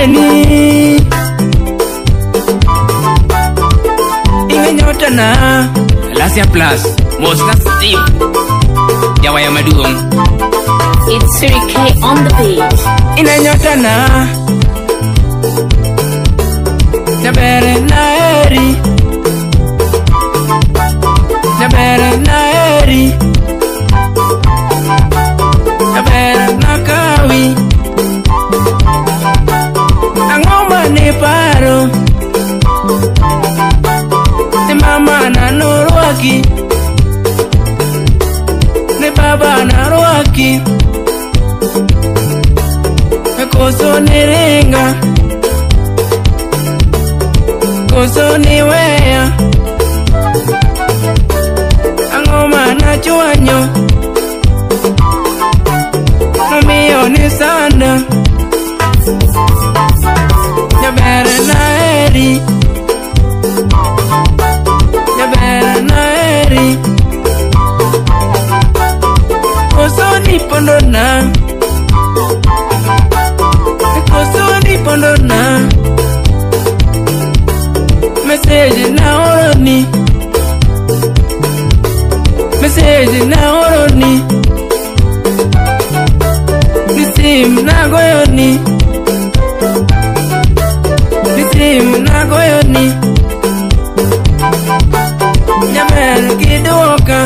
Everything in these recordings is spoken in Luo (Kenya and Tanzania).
Ajeni Inge nyota na Lasia Plus Mosna Steve Jawaya Maduong. It's 3K on the beat. Ina nyota na Jabere na eri Jabere na eri Jabere na kawi Angoma ni paro Ni mama na norwaki Ni baba na rwaki Koso ni ringa Koso ni wea Angoma na chuanyo Mamiyo ni sanda Jabere na eri Jabere na eri Koso ni pondona Koso ni pondona Message na oroni Message na oroni Nisim na goyoni Nisim na goyoni Nyamer kidoka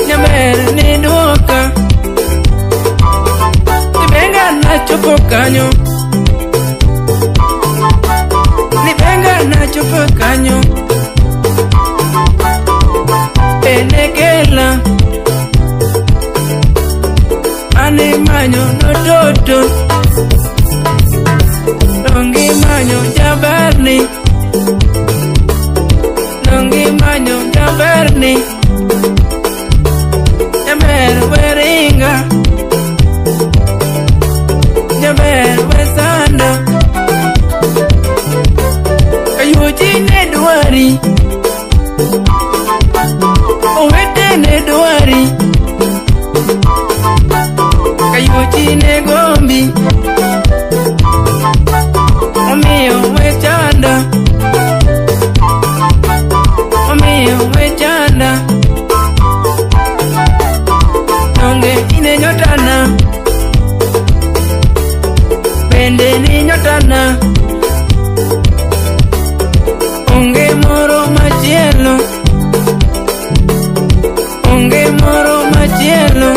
Nyamer ni doka Nibenga na chopo kanyo Nibenga na chopo kanyo Enekela Ani manyo no toto Dongi manyo jaberni Dongi manyo jaberni Jaber weringa Jaber wesanda Kayuji ne duari Owete ne duari Kayuji ne gombi Omiyo wechanda Omiyo wechanda Donge ine nyotana Bende ni nyotana Onge moro machielo Onge moro machielo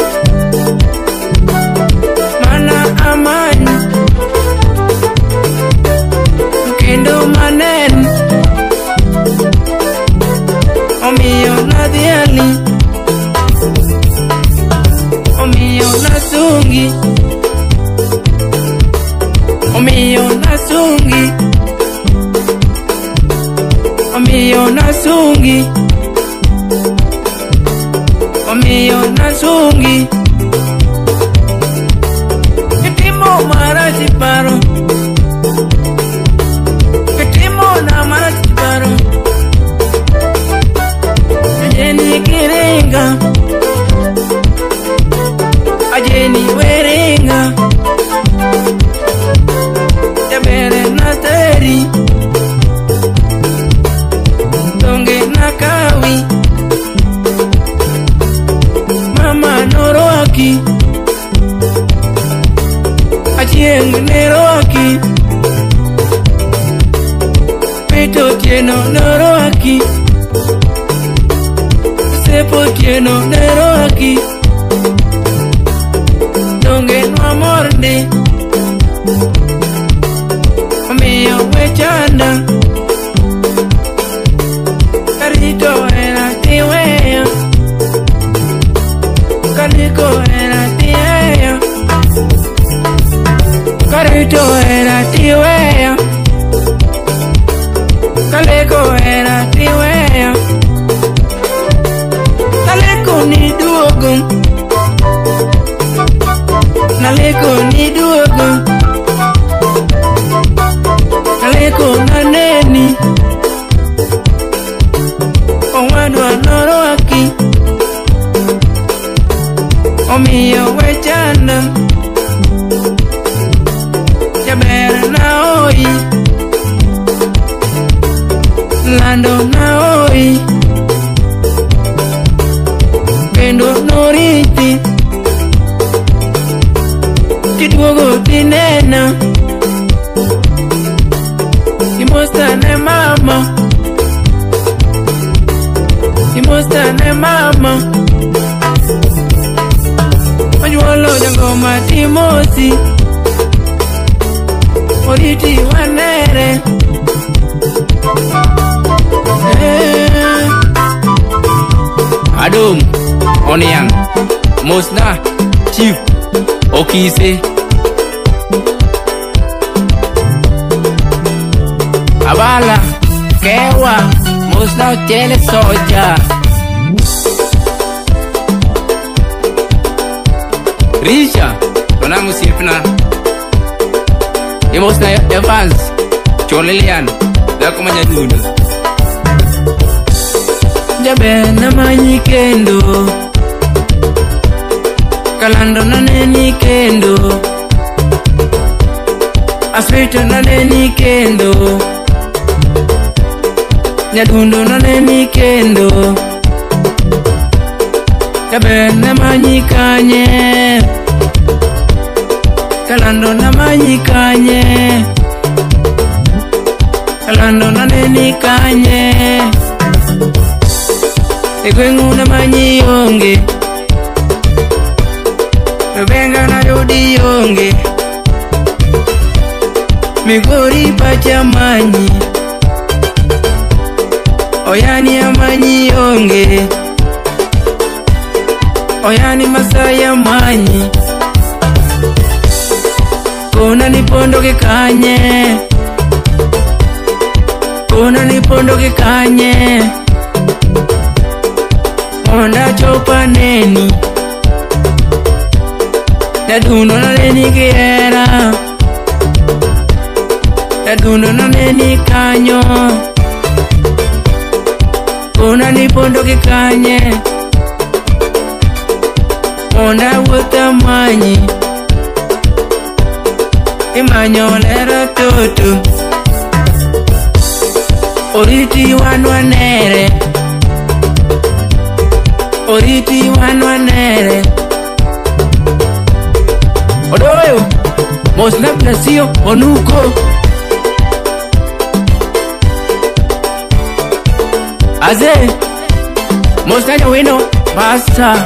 Mana amanyo Kendo manen Omiyo nadhiali Omiyo nasungi Omiyo nasungi Omiyo nasungi Omiyo nasungi Kitimo marachi paro Kitimo na marachi paro Ajeni kirenga Ajeni weringa Jabere na teri Donge na kawi Mama norwaki Achieng nerwaki Pito tieno norwaki Sepo tieno nerwaki Donge nwamorde Omiyo wechanda Karito era tiweya Kariko era tiweya Karito era tiweya Kaleko era tiweya Kaleko ni duogo Naleko ni duogo Kaleko naneni Owadwa norwaki Omiyo wechanda Timostane mama Majuolo jangoma Timosi Oriti wanere Adum Onian Mosna Chief Okise Abala Kewa Mosna Chele Soja Risha Tonangu Sifna Mosna Evans Cholelian Dako Manyadudu Jabena manyi kendo Kalando na neni kendo Aswito na neni kendo Nyadundo na neni kendo Jabena manyi kanye Kalando na manyi kanye Kalando na neni kanye Egwengu na manyi yonge Mebenga na yodi yonge Migori pacha manyi Oyani ya manyi yonge Oyani masaya manyi Kona nipondo ke kanye Kona nipondo ke kanye Onda chopa neni Dadundo na neni hera Dadundo na neni kanyo Ona nipondo ke kanye Onda wuota manyi Imanyo lera toto Oriti wanwanere Oriti wanwanere Odoyo Mosna Plasio Onuko Aze Mosna Nyawino Basta